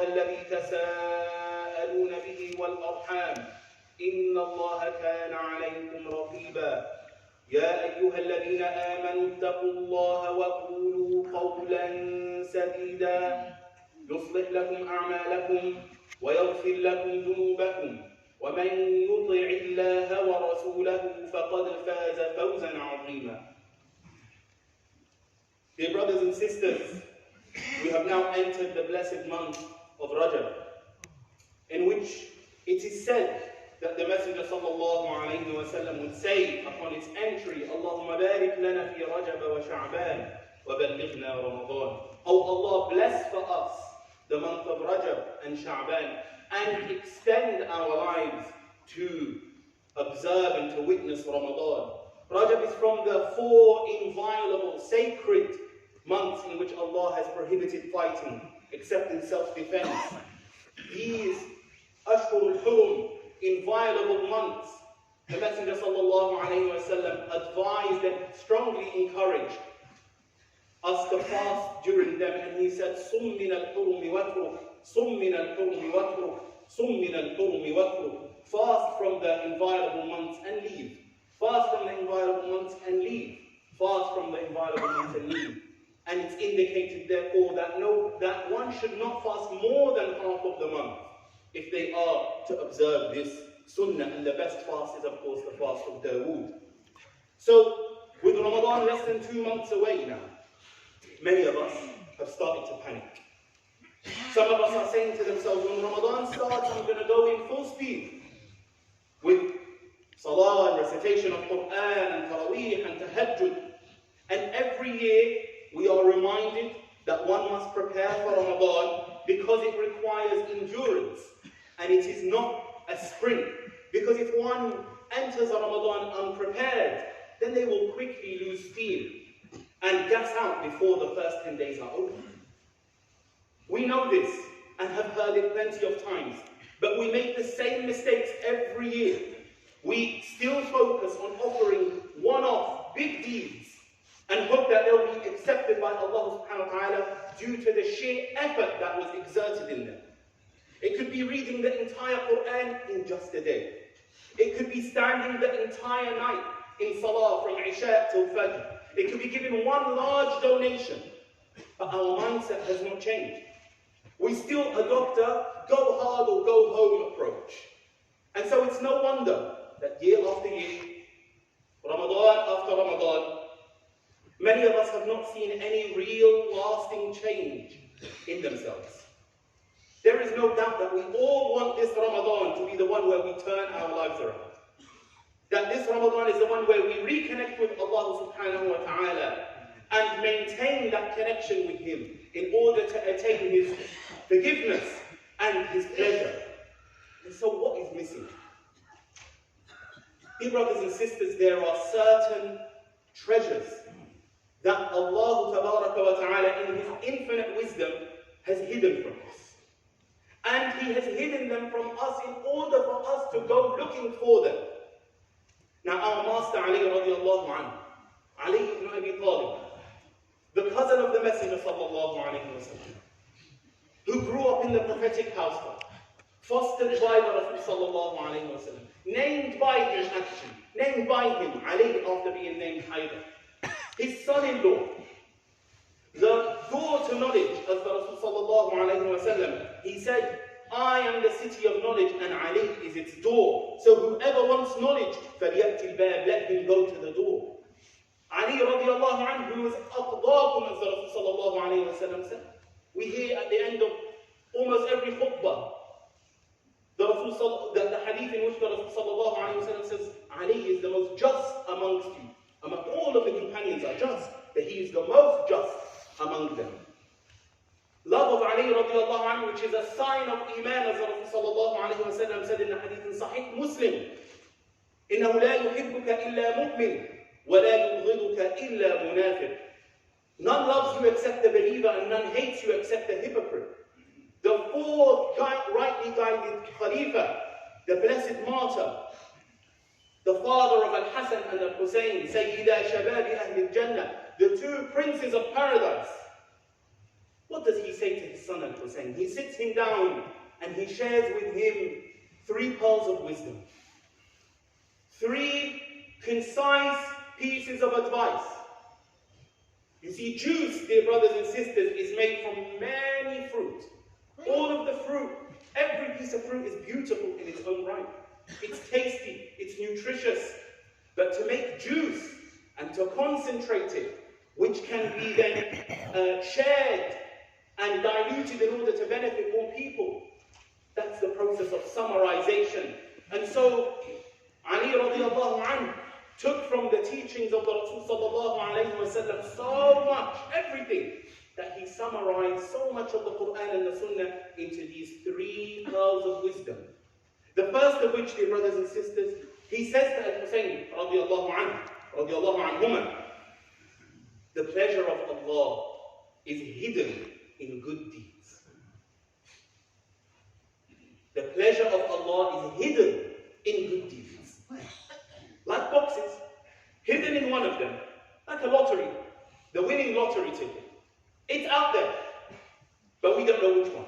الذي تساءلون به والأرحام إن الله كان عليكم رقيبا يا أيها الذين آمنوا اتقوا الله وقولوا قولا سديدا يصلح لكم أعمالكم ويغفر لكم ذنوبكم ومن يطع الله ورسوله فقد فاز فوزا عظيما. Dear brothers and sisters, we have now entered the blessed month of Rajab, in which it is said that the Messenger sallallahu alayhi wa sallam would say upon its entry, Allahumma barik lana fi Rajab wa Sha'ban wa ballighna Ramadan. Oh Allah, bless for us the month of Rajab and Sha'ban and extend our lives to observe and to witness Ramadan. Rajab is from the 4 inviolable sacred months in which Allah has prohibited fighting except in self-defense. These Ashhurul Hurum, inviolable months, the Messenger sallallahu alayhi wa sallam advised and strongly encouraged us to fast during them, and he said, Sum min al-hurumi watruk, Sum min al-hurumi watruk, Sum min al-hurumi watruk. Fast from the inviolable months and leave. Fast from the inviolable months and leave. Fast from the inviolable months and leave. And it's indicated therefore that one should not fast more than half of the month if they are to observe this sunnah. And the best fast is of course the fast of Dawood. So with Ramadan less than 2 months away now, many of us have started to panic. Some of us are saying to themselves, when Ramadan starts, I'm going to go in full speed with salah and recitation of Quran and Taraweeh and Tahajjud. And every year we are reminded that one must prepare for Ramadan because it requires endurance and it is not a sprint. Because if one enters Ramadan unprepared, then they will quickly lose steam and gas out before the first 10 days are over. We know this and have heard it plenty of times, but we make the same mistakes every year. We still focus on offering one-off big deeds and hope that they'll be accepted by Allah subhanahu wa ta'ala due to the sheer effort that was exerted in them. It could be reading the entire Quran in just a day. It could be standing the entire night in salah from Isha till Fajr. It could be giving one large donation, but our mindset has not changed. We still adopt a go hard or go home approach. And so it's no wonder that year after year, Ramadan after Ramadan, many of us have not seen any real lasting change in themselves. There is no doubt that we all want this Ramadan to be the one where we turn our lives around. That this Ramadan is the one where we reconnect with Allah subhanahu wa ta'ala and maintain that connection with Him in order to attain His forgiveness and His pleasure. And so what is missing? Dear brothers and sisters, there are certain treasures that Allah tabaraka wa ta'ala in His infinite wisdom has hidden from us. And He has hidden them from us in order for us to go looking for them. Now our Master Ali radiallahu anhu, Ali ibn Abi Talib, the cousin of the Messenger sallallahu alayhi wa sallam, who grew up in the prophetic household, fostered by the Rasul sallallahu alayhi wa sallam, named by him actually, named by him, Ali after being named Haydar. His son-in-law, the door to knowledge, as the Rasul sallallahu alayhi wa sallam, he said, I am the city of knowledge and Ali is its door. So whoever wants knowledge, فَلْيَأْتِ الْبَابِ, let him go to the door. Ali radiallahu anhu, who was أَقْضَاكُمْ, as the Rasul sallallahu alayhi wa sallam said. We hear at the end of almost every khutbah, the hadith in which the Rasul sallallahu alayhi wa sallam says, Ali is the most just amongst you. Among all of the companions are just, but he is the most just among them. Love of Ali radiallahu anhu, which is a sign of Iman, as the Rasul sallallahu alayhi wa sallam said in the hadith in Sahih Muslim, إِنَّهُ لَا يُحِبُّكَ إِلَّا مُؤْمِنٌ وَلَا يُبْغِضُكَ إِلَّا مُنَافِقٌ. None loves you except the believer, and none hates you except the hypocrite. The fourth rightly guided Khalifa, the blessed martyr, the father of Al-Hasan and Al-Husayn, Sayyida Shababi Ahl Al-Jannah, the two princes of paradise, What does he say to his son Al-Hussein? He sits him down and he shares with him 3 pearls of wisdom. 3 concise pieces of advice. You see, juice, dear brothers and sisters, is made from many fruit. All of the fruit, every piece of fruit is beautiful in its own right. It's tasty, it's nutritious. But to make juice and to concentrate it, which can be then shared and diluted in order to benefit more people, that's the process of summarization. And so, Ali radiallahu anhu took from the teachings of the Rasul sallallahu alayhi wa sallam so much, everything, that he summarized so much of the Quran and the Sunnah into these 3 pearls of wisdom. The first of which, dear brothers and sisters, he says to Al-Hussein radiallahu anhu, radiallahu anhuma, the pleasure of Allah is hidden in good deeds. The pleasure of Allah is hidden in good deeds. Like boxes, hidden in one of them, like a lottery, the winning lottery ticket. It's out there, but we don't know which one.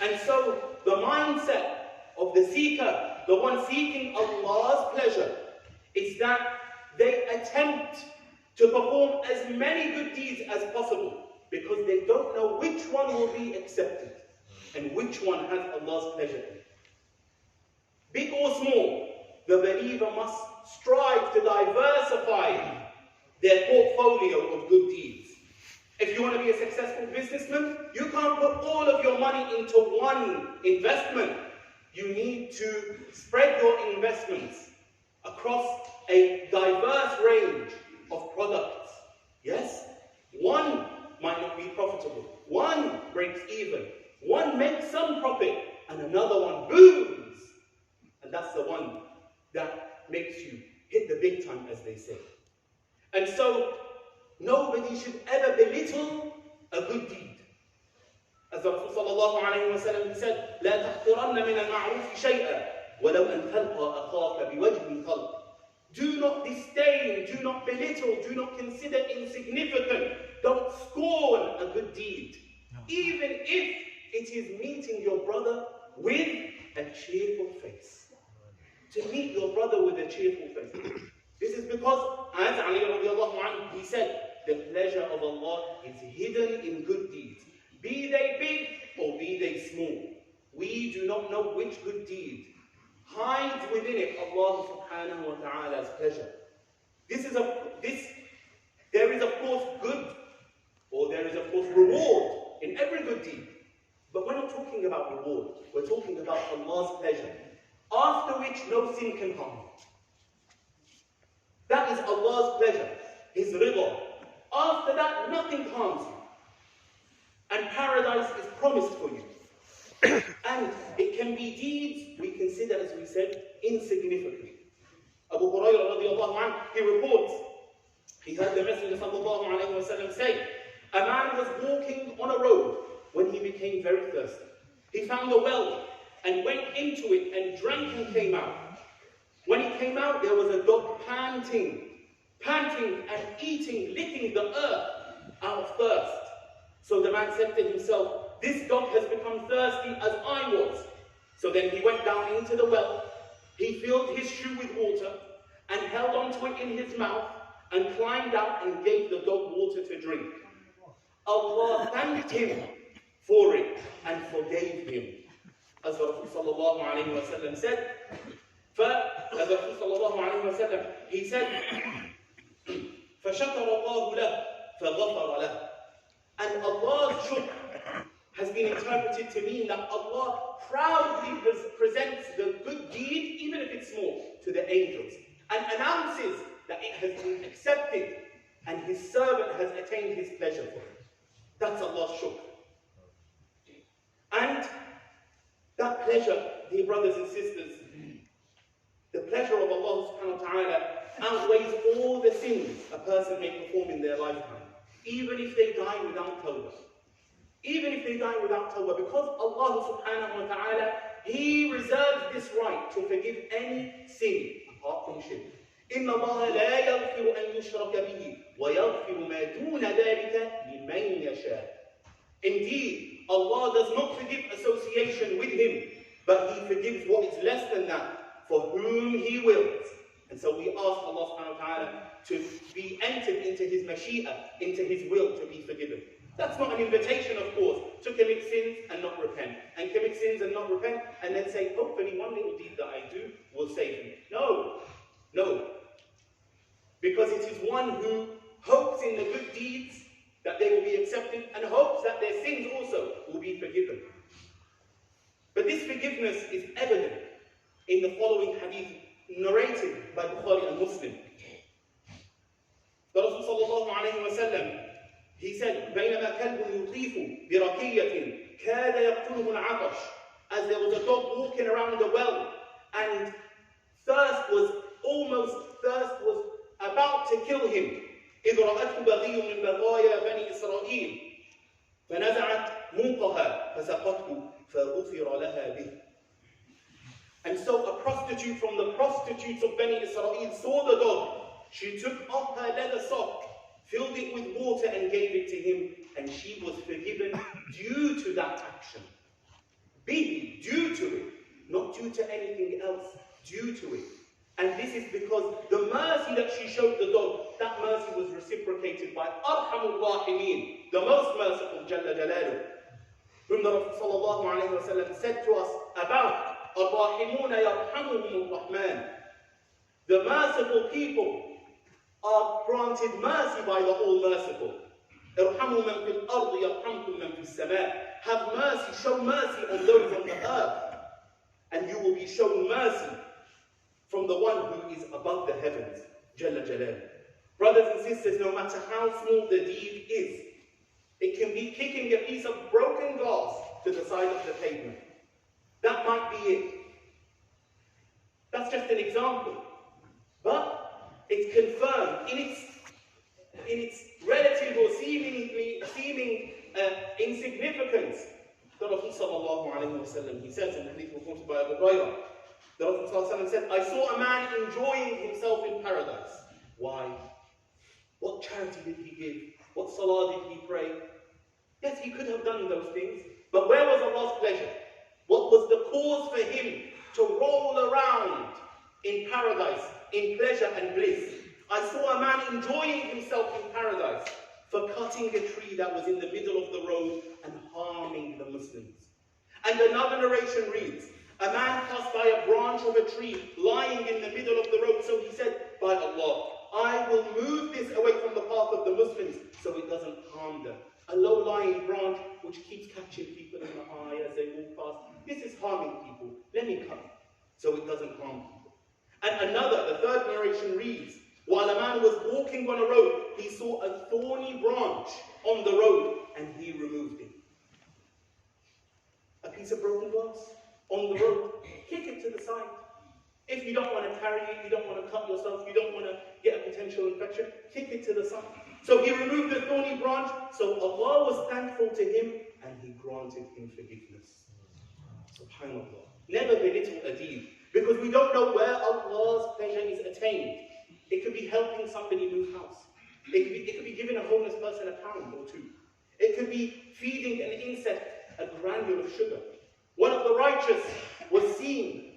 And so the mindset of the seeker, the one seeking Allah's pleasure, is that they attempt to perform as many good deeds as possible because they don't know which one will be accepted and which one has Allah's pleasure in. Big or small, the believer must strive to diversify their portfolio of good deeds. If you want to be a successful businessman, you can't put all of your money into one investment. You need to spread your investments across a diverse range of products. Yes? One might not be profitable. One breaks even. One makes some profit, and another one booms. And that's the one that makes you hit the big time, as they say. And so, nobody should ever belittle a good deed. As the Rasul sallallahu alayhi wa sallam said, لا تحقرن من المعروف شيئا ولو أن تلقى أخاك بوجه طلق. Do not disdain, do not belittle, do not consider insignificant. Don't scorn a good deed. Even if it is meeting your brother with a cheerful face. To meet your brother with a cheerful face. This is because, as Ali radiallahu anhu, he said, the pleasure of Allah is hidden in good deeds. Be they big or be they small. We do not know which good deed hides within it Allah subhanahu wa ta'ala's pleasure. There is of course good, or there is of course reward in every good deed. But we're not talking about reward. We're talking about Allah's pleasure, after which no sin can harm you. That is Allah's pleasure, His rida. After that, nothing harms you. And paradise is promised for you. And it can be deeds we consider, as we said, insignificant. Abu Hurairah radiallahu anhu, he reports, he heard the Messenger sallallahu alayhi wa sallam say, a man was walking on a road when he became very thirsty. He found a well and went into it and drank and came out. When he came out, there was a dog panting and eating, licking the earth out of thirst. So the man said to himself, this dog has become thirsty as I was. So then he went down into the well, he filled his shoe with water and held onto it in his mouth and climbed out and gave the dog water to drink. Allah thanked him for it and forgave him. As the Rasul sallallahu alayhi wa sallam said, as the Rasul sallallahu alayhi wa sallam, he said, فَشَكَرَ اللَّهُ لَهُ فَغَفَرَ لَهُ. And Allah's shukr has been interpreted to mean that Allah proudly presents the good deed, even if it's small, to the angels, and announces that it has been accepted and His servant has attained His pleasure for it. That's Allah's shukr. And that pleasure, dear brothers and sisters, the pleasure of Allah subhanahu wa ta'ala outweighs all the sins a person may perform in their lifetime, even if they die without tawbah. Even if they die without tawbah, because Allah subhanahu wa ta'ala, He reserves this right to forgive any sin apart from shirk. إِنَّ اللَّهَ لَا يَغْفِرُ أَن يُشْرَكَ بِهِ وَيَغْفِرُ مَا دُونَ ذَلِكَ لِمَن يَشَاءُ. Indeed, Allah does not forgive association with Him, but He forgives what is less than that for whom He wills. And so we ask Allah subhanahu wa ta'ala to be entered into His mashi'ah, into His will to be forgiven. That's not an invitation, of course, to commit sins and not repent. And commit sins and not repent, and then say, hopefully one little deed that I do will save me. No. No. Because it is one who hopes in the good deeds that they will be accepted, and hopes that their sins also will be forgiven. But this forgiveness is evident in the following hadith narrated by Bukhari and Muslim. The Rasul sallallahu alayhi wa sallam, he said, بَيْنَمَا كَلْبٌ يُطِيفُ بِرَقِيَّةٍ كَادَ يَقْتُلُهُ الْعَطَشِ. As there was a dog walking around the well, and thirst was about to kill him. إِذْ رَأَتْهُ بَغِيٌّ مِنْ بَغَايَا بَنِي إِسْرَائِيلِ فَنَزَعَتْ مُنْقَهَا فَسَقَتْهُ فَغُفِرَ لَهَا بِهِ. And so a prostitute from the prostitutes of Bani Israel saw the dog. She took off her leather sock, filled it with water and gave it to him, and she was forgiven due to that action. Due to it, not due to anything else, due to it. And this is because the mercy that she showed the dog, that mercy was reciprocated by Arhamul Rahimeen, the most merciful Jalla Jalaluh, whom the Prophet sallallahu alayhi wa sallam said to us about الراحمون يرحمهم الرحمن. The merciful people are granted mercy by the All-Merciful. ارحموا من في الأرض يرحمكم من في السماء. Have mercy, show mercy on those on the earth, and you will be shown mercy from the one who is above the heavens, Jalla Jalal. Brothers and sisters, no matter how small the deed is, it can be kicking a piece of broken glass to the side of the pavement. That might be it. That's just an example. But it's confirmed in its relative or seeming insignificance. The Prophet sallallahu alayhi wa sallam, he says in the hadith reported by Abu Hurairah, the Prophet sallallahu alayhi wa sallam said, I saw a man enjoying himself in paradise. Why? What charity did he give? What salah did he pray? Yes, he could have done those things, but where was Allah's pleasure? What was the cause for him to roll around in paradise, in pleasure and bliss? I saw a man enjoying himself in paradise for cutting a tree that was in the middle of the road and harming the Muslims. And another narration reads, a man passed by a branch of a tree lying in the middle of the road, so he said, by Allah, I will move this away from the path of the Muslims so it doesn't harm them. A low-lying branch which keeps catching people in the eye as they walk past. This is harming people. Let me cut it so it doesn't harm people. And another, the third narration reads, while a man was walking on a road, he saw a thorny branch on the road and he removed it. A piece of broken glass on the road, kick it to the side. If you don't want to carry it, you don't want to cut yourself, you don't want to get a potential infection, kick it to the side. So he removed the thorny branch, so Allah was thankful to him and He granted him forgiveness. SubhanAllah. Never belittle a deed, because we don't know where Allah's pleasure is attained. It could be helping somebody move house. It could be giving a homeless person a pound or two. It could be feeding an insect a granule of sugar. One of the righteous was seen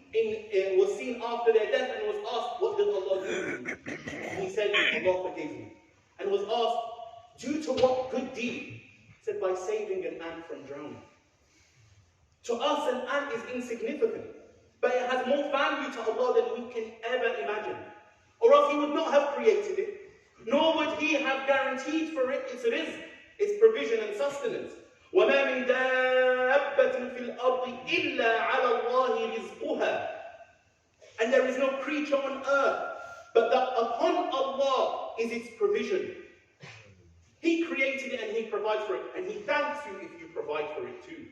after their death and was asked, what did Allah do? He said, Allah forgave me. And was asked, due to what good deed? He said, by saving an ant from drowning. To us, an ant is insignificant, but it has more value to Allah than we can ever imagine. Or else He would not have created it, nor would He have guaranteed for it its rizq, its provision and sustenance. وَمَا مِن دَابَّةٍ فِي الْأَرْضِ إِلَّا عَلَى اللَّهِ رِزْقُهَا. And there is no creature on earth, but that upon Allah is its provision. He created it and He provides for it, and He thanks you if you provide for it too.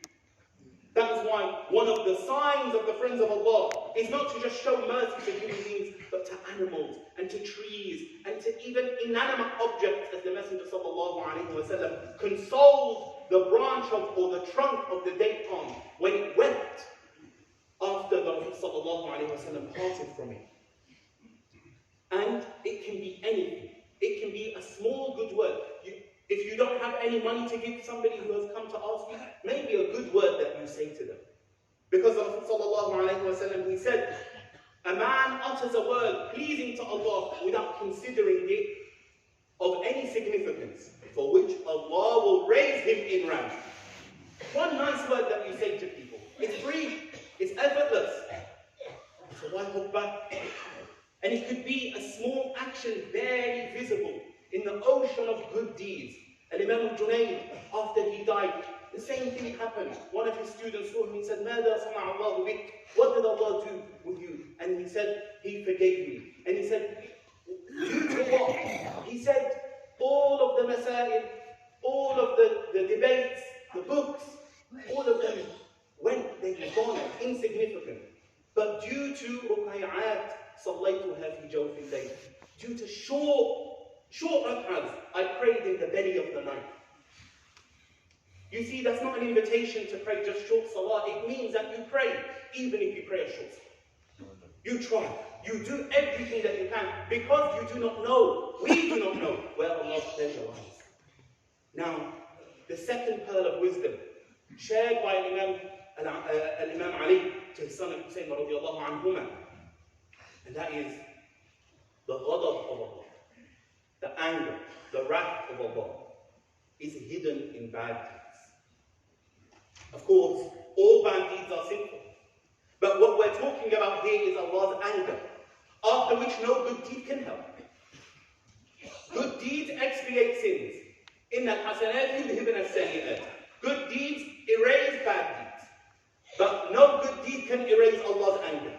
That is why one of the signs of the friends of Allah is not to just show mercy to human beings, but to animals and to trees and to even inanimate objects, as the Messenger sallallahu alaihi wasallam consoled the branch of or the trunk of the date palm when it wept after the Prophet sallallahu alaihi wasallam parted from it. And It can be anything. It can be a small good word. If you don't have any money to give somebody who has come to ask you, maybe a good word that you say to them. Because the Prophet ﷺ, he said, a man utters a word pleasing to Allah without considering it of any significance, for which Allah will raise him in rank. One nice word that you say to people. It's free. It's effortless. So why khutbah? And it could be a small action barely visible in the ocean of good deeds. And Imam Junayd, after he died, the same thing happened. One of his students saw him and said, ماذا صنع الله بك? What did Allah do with you? And he said, He forgave me. And he said, due to what? He said, all of the masail, all of the debates, the books, all of them they were gone, insignificant. But due to ركيعات صليتها في جوف الليل, due to short rak'ahs, I prayed in the belly of the night. You see, that's not an invitation to pray just short salah. It means that you pray, even if you pray a short salah. You try. You do everything that you can, because you do not know, we do not know where Allah's pleasure lies. Now, the second pearl of wisdom, shared by Imam Ali to his son Hussein radiallahu anhuma, and that is the ghadab of Allah, the anger, the wrath of Allah is hidden in bad deeds. Of course, all bad deeds are sinful. But what we're talking about here is Allah's anger, after which no good deed can help. Good deeds expiate sins. إِنَّ الْحَسَنَاتِ يُذْهِبْنَ السَّيِّئَاتِ. Good deeds erase bad deeds. But no good deed can erase Allah's anger.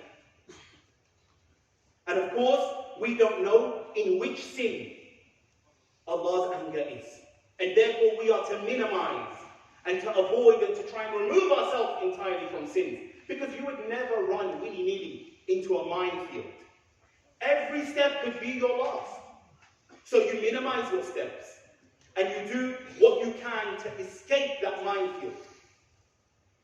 And of course, we don't know in which sin Allah's anger is. And therefore we are to minimize and to avoid and to try and remove ourselves entirely from sins. Because you would never run willy-nilly into a minefield. Every step could be your last. So you minimize your steps. And you do what you can to escape that minefield.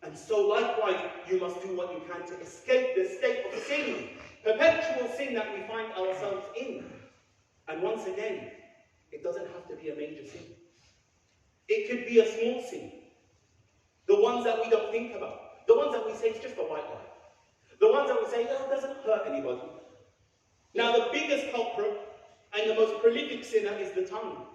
And so likewise, you must do what you can to escape the state of sin, perpetual sin that we find ourselves in. And once again, it doesn't have to be a major sin. It could be a small sin. The ones that we don't think about. The ones that we say it's just a white lie. The ones that we say, oh, it doesn't hurt anybody. Now the biggest culprit and the most prolific sinner is the tongue.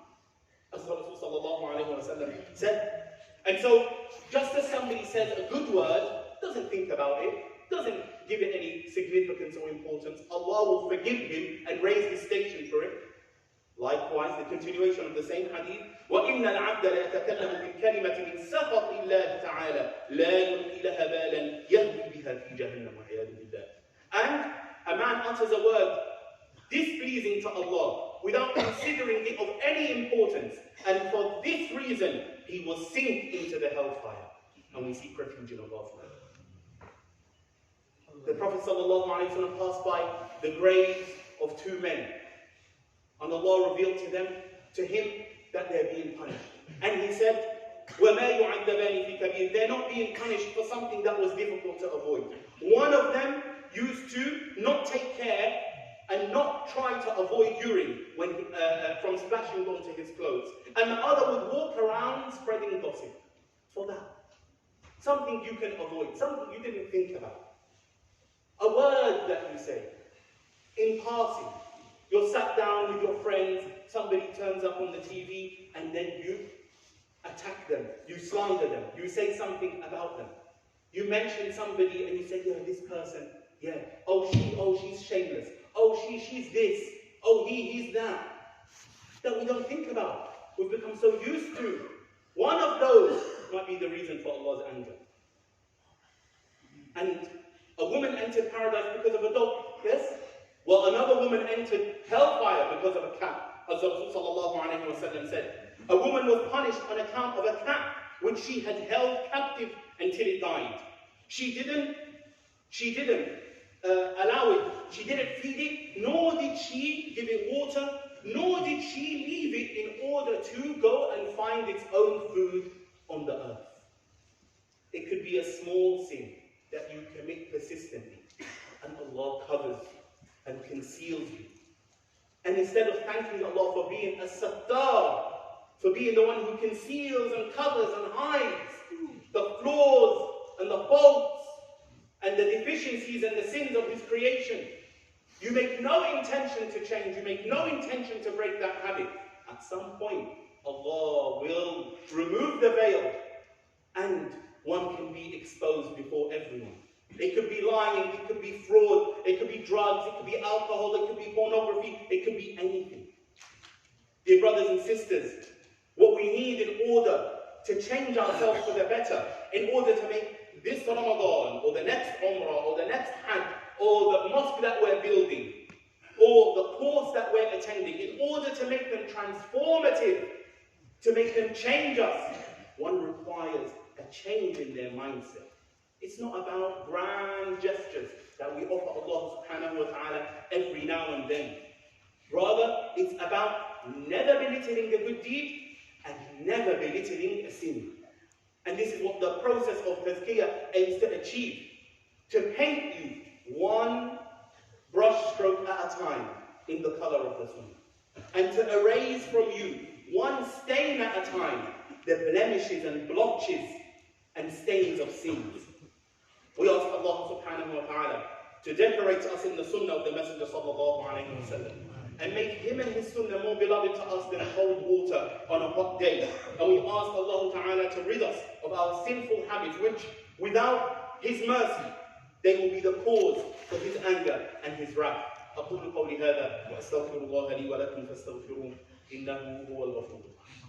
As Rasulullah said. And so, just as somebody says a good word, doesn't think about it, doesn't give it any significance or importance, Allah will forgive him and raise his station for it. Likewise, the continuation of the same hadith, وَإِنَّ الْعَبْدَ لَيَتَكَلَّمُ بِالْكَلِمَةِ مِنْ سَخَطِ اللَّهِ تَعَالَى لَا يُلْقِي لَهَا بَالًا يَهْوِي بِهَا فِي جَهَنَّمَ وَعِيَاذُ بِاللَّهِ. And a man utters a word displeasing to Allah without considering it of any importance, and for this reason he will sink into the hellfire, and we seek refuge in Allah's name. The Prophet ﷺ passed by the graves of two men, and Allah revealed to him that they're being punished. And he said, وَمَا يُعَذَّبَانِ فِي كَبِيرٍ. They're not being punished for something that was difficult to avoid. One of them used to not take care and not try to avoid urine when from splashing onto his clothes. And the other would walk around spreading gossip. For that. Something you can avoid, something you didn't think about. A word that you say, in passing. You're sat down with your friends, somebody turns up on the TV, and then you attack them, you slander them, you say something about them. You mention somebody and you say, yeah, this person, yeah, oh, she's shameless. Oh, she's this. Oh, he's that. That we don't think about. We've become so used to. One of those might be the reason for Allah's anger. And a woman entered paradise because of a dog. Yes? Well, another woman entered hellfire because of a cat. As Rasulullah said, a woman was punished on account of a cat which she had held captive until it died. She didn't allow it. She didn't feed it, nor did she give it water, nor did she leave it in order to go and find its own food on the earth. It could be a small sin that you commit persistently, and Allah covers and conceals you. And instead of thanking Allah for being a sattar, for being the one who conceals and covers and hides the flaws and the faults and the deficiencies and the sins of His creation, you make no intention to change, you make no intention to break that habit. At some point, Allah will remove the veil and one can be exposed before everyone. It could be lying, it could be fraud, it could be drugs, it could be alcohol, it could be pornography, it could be anything. Dear brothers and sisters, what we need in order to change ourselves for the better, in order to make this Ramadan, or the next Umrah, or the next Hajj, or the mosque that we're building, or the course that we're attending, in order to make them transformative, to make them change us, one requires a change in their mindset. It's not about grand gestures that we offer Allah subhanahu wa ta'ala every now and then. Rather, it's about never belittling a good deed and never belittling a sin. And this is what the process of tazkiyah aims to achieve. To paint you one brush stroke at a time in the color of the sun. And to erase from you one stain at a time the blemishes and blotches and stains of sins. We ask Allah subhanahu wa ta'ala to decorate us in the sunnah of the Messenger sallallahu alayhi wa sallam, and make him and his sunnah more beloved to us than cold water on a hot day. And we ask Allah ta'ala to rid us of our sinful habits, which without His mercy, they will be the cause of His anger and His wrath. أقول قولي هذا وأستغفر الله لي ولكم فاستغفروه إنه هو الغفور الرحيم.